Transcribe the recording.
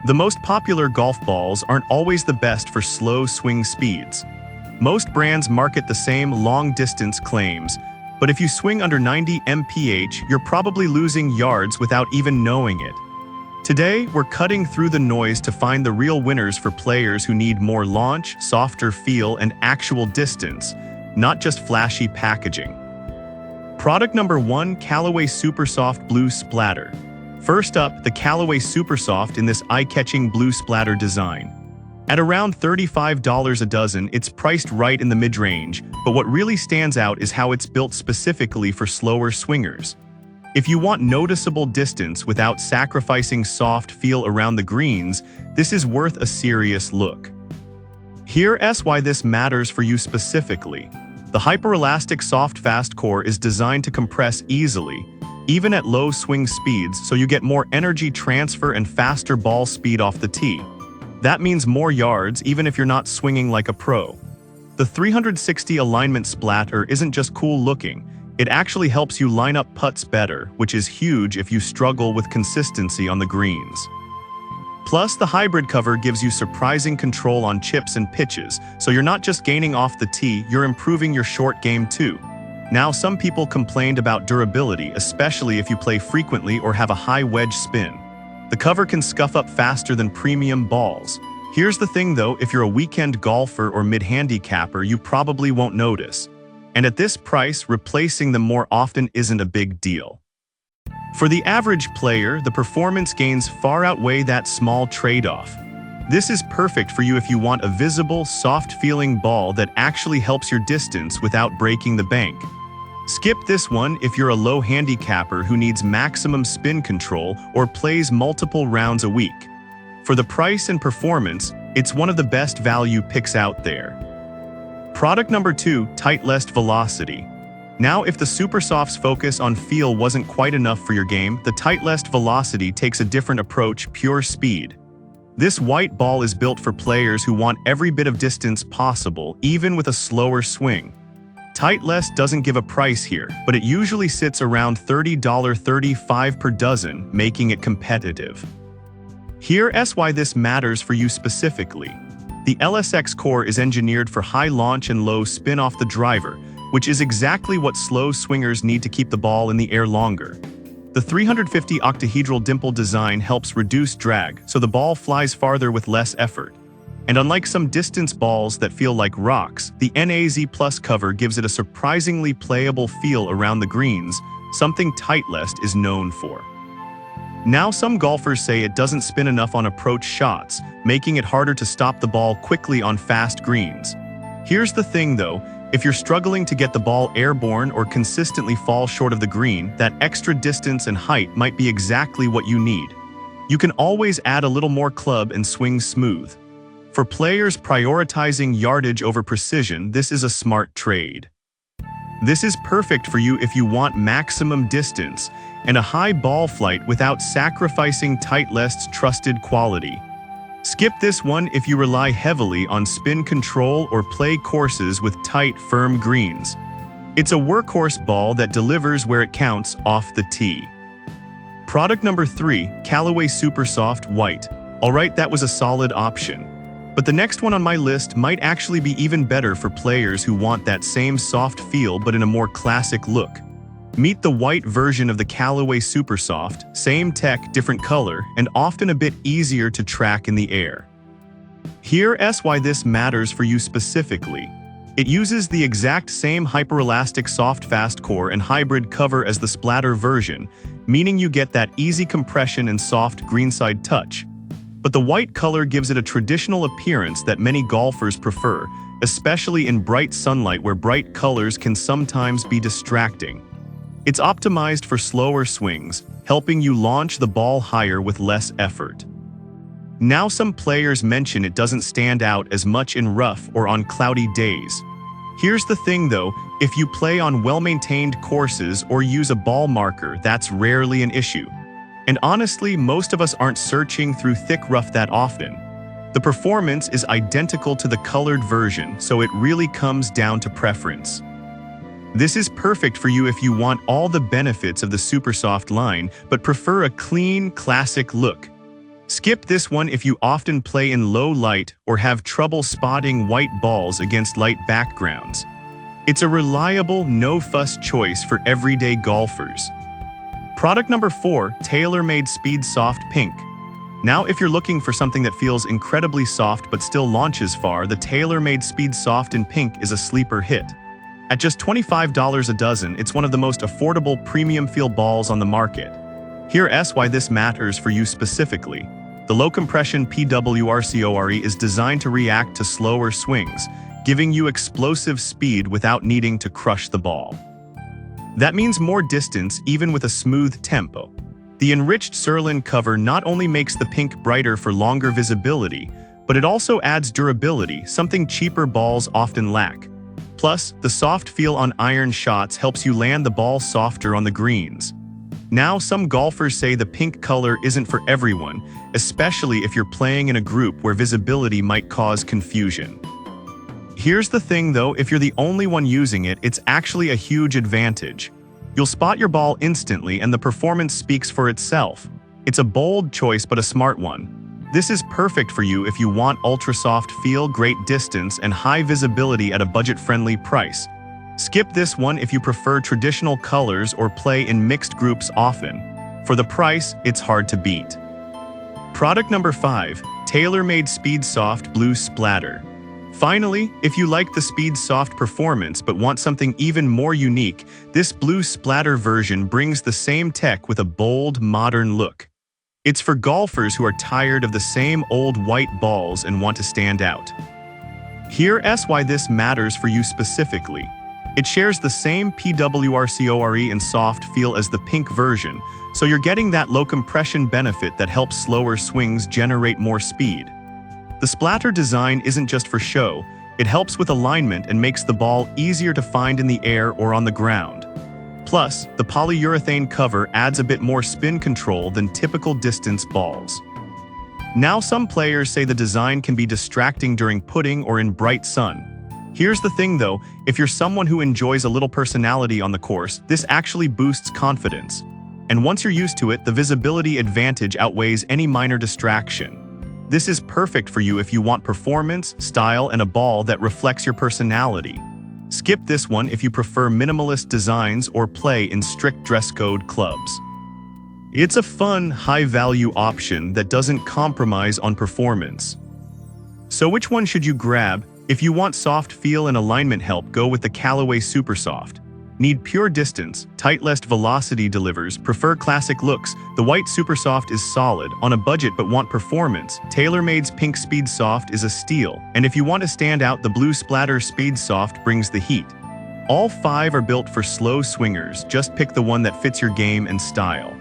The most popular golf balls aren't always the best for slow swing speeds. Most brands market the same long-distance claims, but if you swing under 90 mph, you're probably losing yards without even knowing it. Today, we're cutting through the noise to find the real winners for players who need more launch, softer feel, and actual distance, not just flashy packaging. Product number 1, Callaway Supersoft Blue Splatter. First up, the Callaway Supersoft in this eye-catching blue splatter design. At around $35 a dozen, it's priced right in the mid-range, but what really stands out is how it's built specifically for slower swingers. If you want noticeable distance without sacrificing soft feel around the greens, this is worth a serious look. Here's why this matters for you specifically. The hyper-elastic soft fast core is designed to compress easily, even at low swing speeds, so you get more energy transfer and faster ball speed off the tee. That means more yards even if you're not swinging like a pro. The 360 alignment splatter isn't just cool looking, it actually helps you line up putts better, which is huge if you struggle with consistency on the greens. Plus, the hybrid cover gives you surprising control on chips and pitches, so you're not just gaining off the tee, you're improving your short game too. Now, some people complained about durability, especially if you play frequently or have a high wedge spin. The cover can scuff up faster than premium balls. Here's the thing though, if you're a weekend golfer or mid-handicapper, you probably won't notice. And at this price, replacing them more often isn't a big deal. For the average player, the performance gains far outweigh that small trade-off. This is perfect for you if you want a visible, soft-feeling ball that actually helps your distance without breaking the bank. Skip this one if you're a low handicapper who needs maximum spin control or plays multiple rounds a week. For the price and performance, it's one of the best value picks out there. Product number 2, Titleist Velocity. Now, if the Supersoft's focus on feel wasn't quite enough for your game, the Titleist Velocity takes a different approach: pure speed. This white ball is built for players who want every bit of distance possible, even with a slower swing. Titleist doesn't give a price here, but it usually sits around $30-35 per dozen, making it competitive. Here's why this matters for you specifically. The LSX core is engineered for high launch and low spin off the driver, which is exactly what slow swingers need to keep the ball in the air longer. The 350 octahedral dimple design helps reduce drag, so the ball flies farther with less effort. And unlike some distance balls that feel like rocks, the NAZ Plus cover gives it a surprisingly playable feel around the greens, something Titleist is known for. Now, some golfers say it doesn't spin enough on approach shots, making it harder to stop the ball quickly on fast greens. Here's the thing though, if you're struggling to get the ball airborne or consistently fall short of the green, that extra distance and height might be exactly what you need. You can always add a little more club and swing smooth. For players prioritizing yardage over precision, this is a smart trade. This is perfect for you if you want maximum distance and a high ball flight without sacrificing Titleist's trusted quality. Skip this one if you rely heavily on spin control or play courses with tight, firm greens. It's a workhorse ball that delivers where it counts off the tee. Product number 3, Callaway Supersoft White. Alright, that was a solid option. But the next one on my list might actually be even better for players who want that same soft feel but in a more classic look. Meet the white version of the Callaway Supersoft, same tech, different color, and often a bit easier to track in the air. Here's why this matters for you specifically. It uses the exact same hyper-elastic soft fast core and hybrid cover as the Splatter version, meaning you get that easy compression and soft greenside touch. But the white color gives it a traditional appearance that many golfers prefer, especially in bright sunlight where bright colors can sometimes be distracting. It's optimized for slower swings, helping you launch the ball higher with less effort. Now, some players mention it doesn't stand out as much in rough or on cloudy days. Here's the thing though, if you play on well-maintained courses or use a ball marker, that's rarely an issue. And honestly, most of us aren't searching through thick rough that often. The performance is identical to the colored version, so it really comes down to preference. This is perfect for you if you want all the benefits of the Supersoft line, but prefer a clean, classic look. Skip this one if you often play in low light or have trouble spotting white balls against light backgrounds. It's a reliable, no-fuss choice for everyday golfers. Product number 4, TaylorMade Speedsoft Pink. Now, if you're looking for something that feels incredibly soft but still launches far, the TaylorMade Speedsoft in pink is a sleeper hit. At just $25 a dozen, it's one of the most affordable premium feel balls on the market. Here's why this matters for you specifically. The low-compression PWRCORE is designed to react to slower swings, giving you explosive speed without needing to crush the ball. That means more distance even with a smooth tempo. The enriched Surlyn cover not only makes the pink brighter for longer visibility, but it also adds durability, something cheaper balls often lack. Plus, the soft feel on iron shots helps you land the ball softer on the greens. Now, some golfers say the pink color isn't for everyone, especially if you're playing in a group where visibility might cause confusion. Here's the thing though, if you're the only one using it, it's actually a huge advantage. You'll spot your ball instantly and the performance speaks for itself. It's a bold choice but a smart one. This is perfect for you if you want ultra-soft feel, great distance, and high visibility at a budget-friendly price. Skip this one if you prefer traditional colors or play in mixed groups often. For the price, it's hard to beat. Product number 5, TaylorMade Speedsoft Blue Splatter. Finally, if you like the Speedsoft performance but want something even more unique, this Blue Splatter version brings the same tech with a bold, modern look. It's for golfers who are tired of the same old white balls and want to stand out. Here's why this matters for you specifically. It shares the same PWRCORE and soft feel as the pink version, so you're getting that low compression benefit that helps slower swings generate more speed. The Splatter design isn't just for show, it helps with alignment and makes the ball easier to find in the air or on the ground. Plus, the polyurethane cover adds a bit more spin control than typical distance balls. Now, some players say the design can be distracting during putting or in bright sun. Here's the thing though, if you're someone who enjoys a little personality on the course, this actually boosts confidence. And once you're used to it, the visibility advantage outweighs any minor distraction. This is perfect for you if you want performance, style, and a ball that reflects your personality. Skip this one if you prefer minimalist designs or play in strict dress code clubs. It's a fun, high-value option that doesn't compromise on performance. So which one should you grab? If you want soft feel and alignment help, go with the Callaway Supersoft. Need pure distance? Titleist Velocity delivers. Prefer classic looks? The white Supersoft is solid. On a budget but want performance? TaylorMade's Pink Speedsoft is a steal. And if you want to stand out, the Blue Splatter Speedsoft brings the heat. All 5 are built for slow swingers. Just pick the one that fits your game and style.